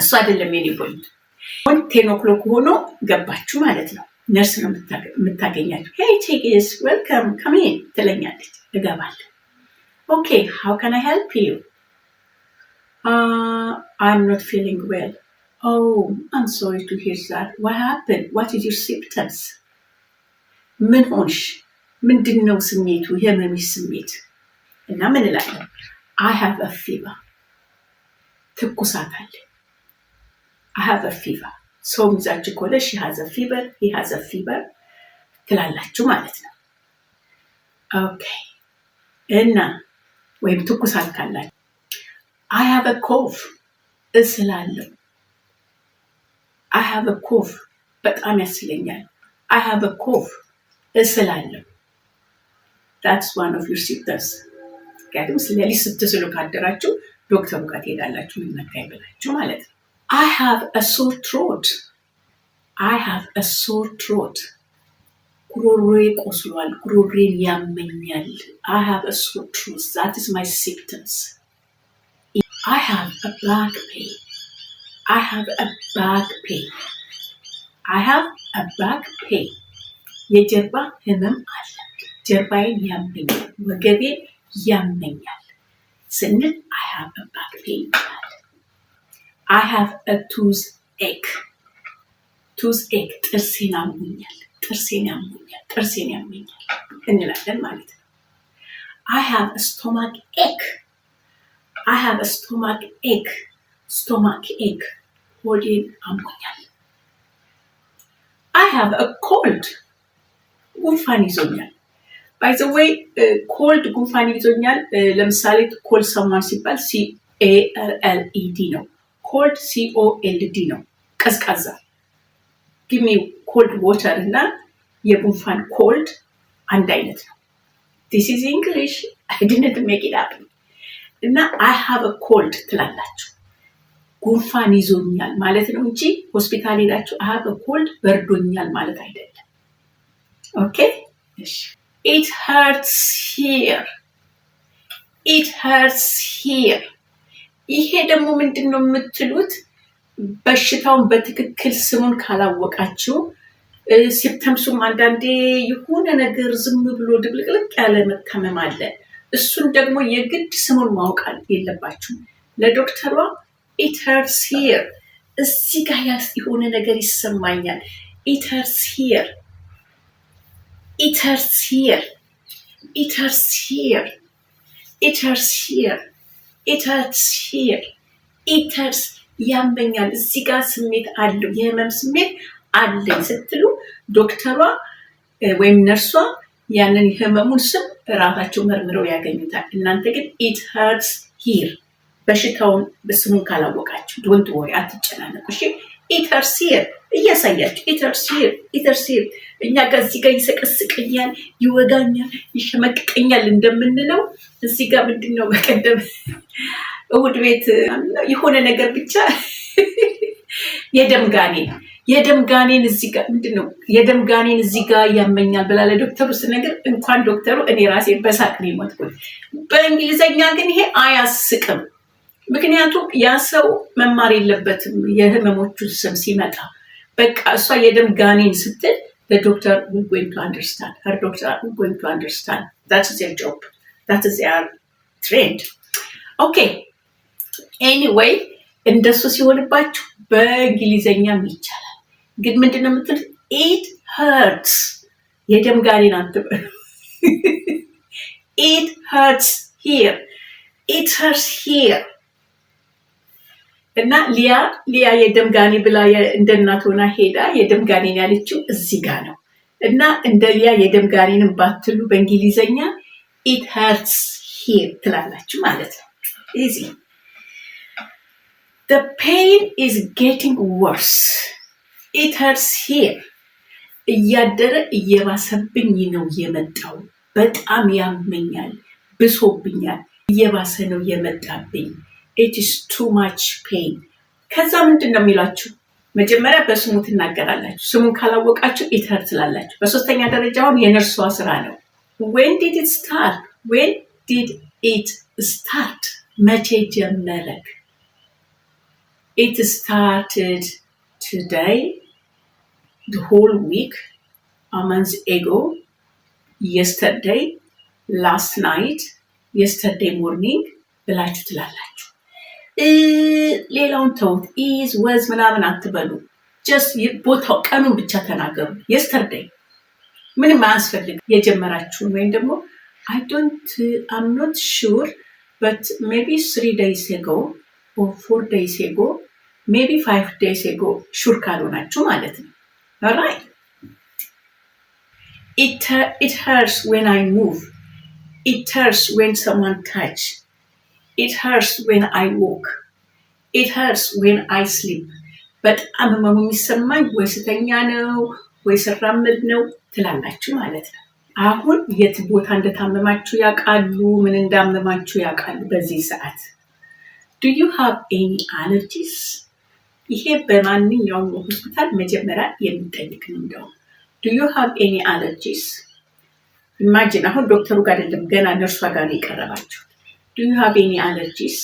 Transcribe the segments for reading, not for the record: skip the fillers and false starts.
እሱ አይደለም የኔ ፖይንት። 10 o'clock ሆኖ ገባችሁ ማለት ነው። ነርስ ነው የምታገኛችሁ። ሄይ ቴክስ ዌልካም ካም ኢን ትለኛለች። እገባለሁ። ኦኬ ሃው ካን አይ ሄልፕ ዩ? I'm not feeling well. Oh, I'm sorry to hear that. What happened? What is your symptoms? ምን ሆንሽ? ምንድነው ስሜቱ? የህመምሽ ስሜት? እና ምን እላለሁ? I have a fever. ትኩሳት አለ። I have a fever. ሰው ይዛችሁ ከሆነ she has a fever, he has a fever ትላላችሁ ማለት ነው። ኦኬ እና ወይም ትኩሳት ካላችሁ I have a cough. እስላለሁ። I have a cough. በጣም ያስለኛል። I have a cough. እስላለሁ። That's one of your symptoms. ምክንያቱም ስለዚህ ስትስሉ ካደራችሁ ዶክተሩ ጋር ትሄዳላችሁ ልነካይ ብላችሁ ማለት ነው። I have a sore throat. I have a sore throat. ጉሮሮዬ ቆስሏል። ጉሮሮዬን ያመኛል። I have a sore throat. That is my symptoms. I have a back pain. I have a back pain. I have a back pain. የጀርባ ህመም አለ። ጀርባዬን ያመኛል። ወገቤን ያመኛል ስንል I have a back pain. I have a toothache. Toothache ጥርሴን ያመኛል። ጥርሴን ያመኛል እንላለን ማለት ነው። I have a stomach ache. I have a stomach ache. ሆዴን አሞኛል። I have a cold. ጉንፋን ይዞኛል። By the way, cold ጉንፋን ይዞኛል ለምሳሌ cold someone ሲባል CALLED ነው። cold COLD ነው። ቀዝቃዛ give me cold water እና የጉንፋን cold አንድ አይነት ነው። This is English. I didn't make it up. እና I have a cold ትላላችሁ። ጉንፋን ይዞኛል ማለት ነው እንጂ ሆስፒታል ሄዳችሁ I have a cold በርዶኛል ማለት አይደለም። ኦኬ እሺ It hurts here. It hurts here. ይሄ ደግሞ ምንድነው የምትሉት? በሽታውን በትክክል ስሙን ካላወቃችሁ ሲምፕተምሱም አንዳንዴ የሆነ ነገር ዝም ብሎ ድብልቅልቅ ያለ መታመም አለ። እሱን ደግሞ የግድ ስሙን ማወቅ የለባችሁም። ለዶክተሯ it hurts here እዚህ ጋር የሆነ ነገር ይሰማኛል። it hurts here. It hurts here. It hurts here. It hurts here. It hurts here. It hurts ያመኛል። እዚህ ጋር ስሜት አለው። የህመም ስሜት አለኝ ስትሉ ዶክተሯ ወይም ነርሷ ያንን የህመሙን ስም ራሳቸው መርምረው ያገኙታል። እናንተ ግን it hurts here በሽታውን በስሙን ካላወቃችሁ don't worry አትጨናነቁ። እሺ it hurts here እያሳያችሁ it hurts here. It hurts here እኛ ጋር እዚህ ጋር ይሰቀስቀኛል፣ ይወጋኛል፣ ይሸመቅቀኛል እንደምንለው እዚህ ጋር ምንድነው በቀደም እሑድ ቤት የሆነ ነገር ብቻ የደም ጋኔን እዚህ ጋር ምንድነው የደም ጋኔን እዚህ ጋር ያመኛል ብላ ለዶክተሩ ስነግር እንኳን ዶክተሩ እኔ ራሴ በሳቅ ነው የሞትኩት። በእንግሊዘኛ ግን ይሄ አያስቅም። ምክንያቱም ያ ሰው መማር የለበትም የህመሞቹን ስም ሲመጣ በቃ እሷ የደም ጋኔን ስትል the doctor will going to understand. Her doctor are going to understand. That's their job. That is their trend. Okay. Anyway, እንደሱ ሲሆንባችሁ በእንግሊዘኛም ይቻላል። ግን ምንድነው የምትሉት? it hurts. የደም ጋኔን አትበሉ። it hurts here. It hurts here. እና ሊያ የደም ጋኔ ብላ እንደናት ሆና ሄዳ የደም ጋኔን ያለችው እዚህ ጋር ነው። እና እንደ ሊያ የደም ጋኔንን ባትሉ በእንግሊዘኛ it hurts here ትላላችሁ ማለት ነው። easy. The pain is getting worse. It hurts here. እያደረ እየባሰብኝ ነው የመጣው። በጣም ያመኛል፣ ብሶብኛል፣ እየባሰ ነው የመጣብኝ። It is too much pain. ከዛ ምንድነው የሚላችሁ? መጀመሪያ በስሙ ትናገራላችሁ። ስሙን ካላወቃችሁ it hurts ትላላችሁ። በሶስተኛ ደረጃውን የነርሷ ስራ ነው። When did it start? When did it start? መቼ ጀመረ? It started today, the whole week, a month ago, yesterday, last night, yesterday morning ብላችሁ ትላላችሁ። ሌላውን ተውት። ኢዝ ወዝ ምናምን አትበሉ። ጀስት ቦታው ቀኑን ብቻ ተናገሩ። የስተርዴይ ምንም አያስፈልግም። የጀመራችሁን ወይም ደግሞ I'm not sure but maybe 3 days ago or 4 days ago maybe 5 days ago ሹር ካልሆናችሁ ማለት ነው። alright it hurts when I move. It hurts when someone touch. It hurts when I walk. It hurts when I sleep. በጣም ህመሙ የሚሰማኝ ወይ ስተኛ ነው ወይ ስራመድ ነው ትላላችሁ ማለት ነው። አሁን የት ቦታ እንደታመማችሁ ያውቃሉ፣ ምን እንዳመማችሁ ያውቃሉ በዚህ ሰዓት። Do you have any allergies? ይሄ በማንኛውም ሆስፒታል መጀመሪያ የሚጠይቅ ነው። Do you have any allergies? Imagine አሁን ዶክተሩ ጋር አይደለም ገና ነርሷ ጋር የቀረባችሁ። Do you have any allergies?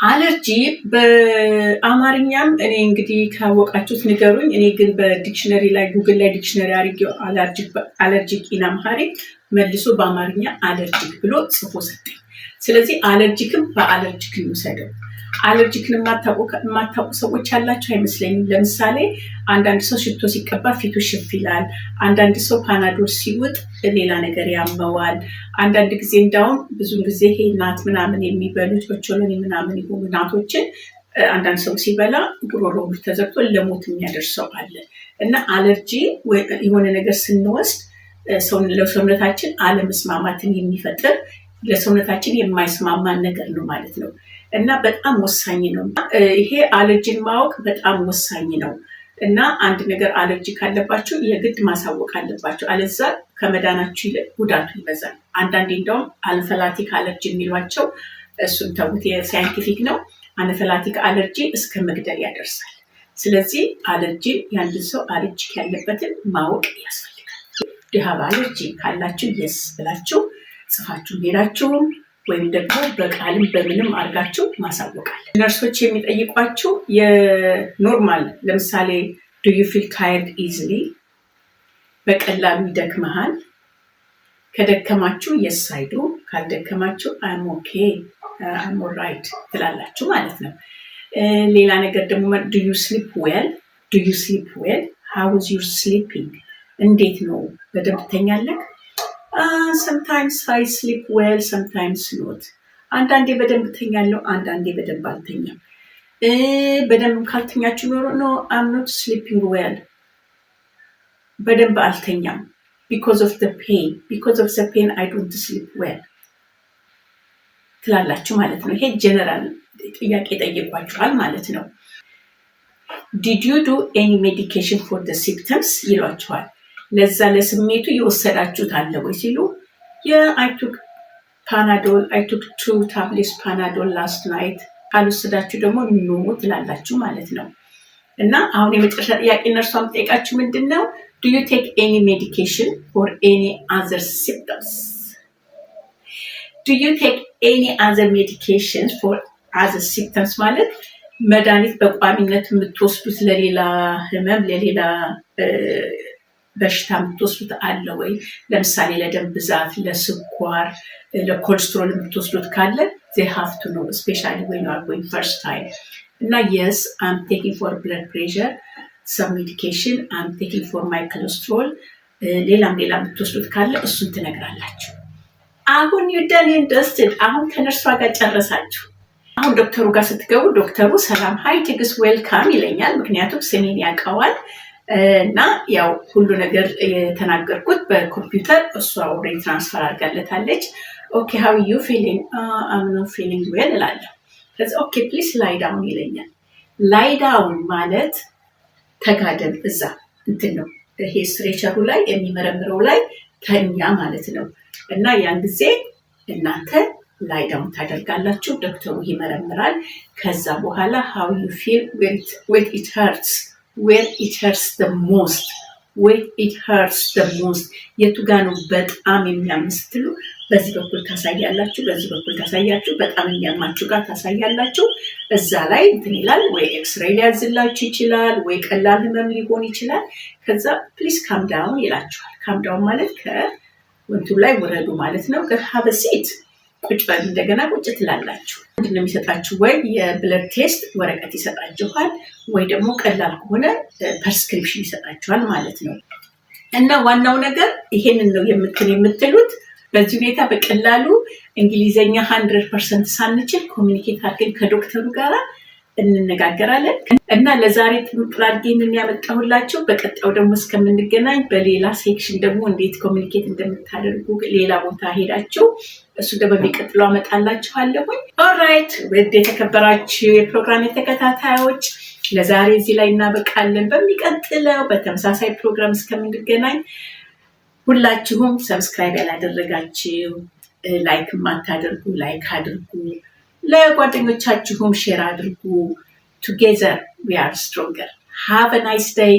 አለርጂ በአማርኛም እኔ እንግዲህ ካወቃችሁት ንገሩኝ። እኔ ግን በዲክሽነሪ ላይ ጉግል ላይ ዲክሽነሪ አድርጌው አለርጂክ ኢን አምሃሪክ መልሶ በአማርኛ አለርጂክ ብሎ ጽፎ ሰጠኝ። ስለዚህ አለርጂክም በአለርጂክ ይውሰደው። አለርጂክን የማታውቁ ሰዎች ያላችሁ አይመስለኝም። ለምሳሌ አንዳንድ ሰው ሽቶ ሲቀባ ፊቱ ሽፍ ይላል። አንዳንድ ሰው ፓናዶል ሲውጥ ሌላ ነገር ያመዋል። አንዳንድ ጊዜ እንዳውም ብዙ ጊዜ ይሄ ናት ምናምን የሚበሉት በቾሎኒ ምናምን ይሁን ናቶችን አንዳንድ ሰው ሲበላ ጉሮሮ ተዘግቶ ለሞት የሚያደርሰው አለ። እና አለርጂ የሆነ ነገር ስንወስድ ለሰውነታችን አለመስማማትን የሚፈጥር ለሰውነታችን የማይስማማን ነገር ነው ማለት ነው። እና በጣም ወሳኝ ነው። ይሄ አለርጂን ማወቅ በጣም ወሳኝ ነው። እና አንድ ነገር አለርጂ ካለባችሁ የግድ ማሳወቅ አለባችሁ። አለዛ ከመዳናችሁ ይልቅ ጉዳቱ ይበዛል። አንዳንዴ እንደውም አናፊላክቲክ አለርጂ የሚሏቸው እሱን ተውት፣ የሳይንቲፊክ ነው። አናፊላክቲክ አለርጂ እስከ መግደል ያደርሳል። ስለዚህ አለርጂ ያንድ ሰው አለርጂክ ያለበትን ማወቅ ያስፈልጋል። ዲሃብ አለርጂ ካላችሁ የስ ብላችሁ ጽፋችሁ ሄዳችሁም ወይም ደግሞ በቃልም በምንም አድርጋችሁ ማሳወቃል። ነርሶች የሚጠይቋችሁ የኖርማል ለምሳሌ do you feel tired easily? በቀላሉ ይደክመሃል? ከደከማችሁ yes I do፣ ካልደከማችሁ I'm okay, I'm alright ትላላችሁ ማለት ነው። ሌላ ነገር ደግሞ do you sleep well? Do you sleep well? How is your sleeping? እንዴት ነው በደንብ ተኛለህ? Sometimes I sleep well, sometimes not. አንዳንዴ በደንብ ተኛለሁ፣ አንዳንዴ በደንብ አልተኛም። በደንብ ካልተኛችሁ no, I'm not sleeping well. በደንብ አልተኛም because of the pain. Because of the pain I don't sleep well ትላላችሁ ማለት ነው። ይሄ ጀነራል ጥያቄ ጠይቋችኋል ማለት ነው። Did you do any medication for the symptoms? ይሏችኋል። ለዛ ለስሜቱ የወሰዳችሁት አለ ወይ ሲሉ I took Panadol, I took 2 tablets Panadol last night። ካልወሰዳችሁ ደግሞ ኖ ትላላችሁ ማለት ነው። እና አሁን የመጨረሻ ጥያቄ እነርሷም ጠይቃችሁ ምንድነው do you take any medication for any other symptoms? Do you take any other medications for other symptoms? ማለት መድኃኒት በቋሚነት የምትወስዱት ለሌላ ህመም ለሌላ በሽታ የምትወስዱት አለ ወይ? ለምሳሌ ለደም ብዛት፣ ለስኳር፣ ለኮሌስትሮል የምትወስዱት ካለ they have to know, especially when you are going first time. እና yes, I'm taking for blood pressure some medication, I'm taking for my cholesterol። ሌላም የምትወስዱት ካለ እሱን ትነግራላችሁ። አሁን you done and dusted። አሁን ከነርሷ ጋር ጨረሳችሁ። አሁን ዶክተሩ ጋር ስትገቡ ዶክተሩ ሰላም ሃይ ቲግስ ዌልካም ይለኛል። ምክንያቱም ስሜን ያውቀዋል። እና ያው ሁሉ ነገር የተናገርኩት በኮምፒውተር እሷ ኦልሬዲ ትራንስፈር አድርጋለታለች። ኦኬ how are you feeling? I'm not feeling well እላለሁ። ከዛ ኦኬ please lie down ይለኛል። lie down ማለት ተጋደም እዛ እንትን ነው። ይሄ ስትሬቸሩ ላይ የሚመረምረው ላይ ተኛ ማለት ነው። እና ያን ጊዜ እናንተ lie down ታደርጋላችሁ። ዶክተሩ ይመረምራል። ከዛ በኋላ how you feel when it hurts, where it hurts the most, where it hurts the most የቱ ጋር ነው በጣም የሚያምስትሉ በዚህ በኩል ታሳያላችሁ፣ በዚህ በኩል ታሳያችሁ፣ በጣም የሚያማችሁ ጋር ታሳያላችሁ። እዛ ላይ እንትን ይላል ወይ ኤክስሬይ ሊያዝላችሁ ይችላል ወይ ቀላል ህመም ሊሆን ይችላል። ከዛ ፕሊስ ካም ዳውን ይላችኋል። ካም ዳውን ማለት ከወንቱ ላይ ውረዱ ማለት ነው። ሀበ ሴት ቁጭ በል እንደገና ቁጭ ትላላችሁ። ምንድን ነው የሚሰጣችሁ? ወይ የብለድ ቴስት ወረቀት ይሰጣችኋል ወይ ደግሞ ቀላል ከሆነ ፐርስክሪፕሽን ይሰጣችኋል ማለት ነው። እና ዋናው ነገር ይሄንን ነው የምትሉት። በዚህ ሁኔታ በቀላሉ እንግሊዘኛ 100% ሳንችል ኮሚኒኬት አድርገን ከዶክተሩ ጋር እንነጋገራለን። እና ለዛሬ ትምህርት አድርጌን ያመጣሁላችሁ። በቀጣዩ ደግሞ እስከምንገናኝ በሌላ ሴክሽን ደግሞ እንዴት ኮሚኒኬት እንደምታደርጉ ሌላ ቦታ ሄዳችሁ እሱ ደግሞ በሚቀጥለው አመጣላችኋለሁ። ኦልራይት ውድ የተከበራችሁ የፕሮግራም ተከታታዮች ለዛሬ እዚህ ላይ እናበቃለን። በሚቀጥለው በተመሳሳይ ፕሮግራም እስከምንገናኝ ሁላችሁም ሰብስክራይብ ያላደረጋችሁ ላይክ ማታደርጉ ላይክ አድርጉ፣ ለጓደኞቻችሁም ሼር አድርጉ። Together we are stronger. Have a nice day.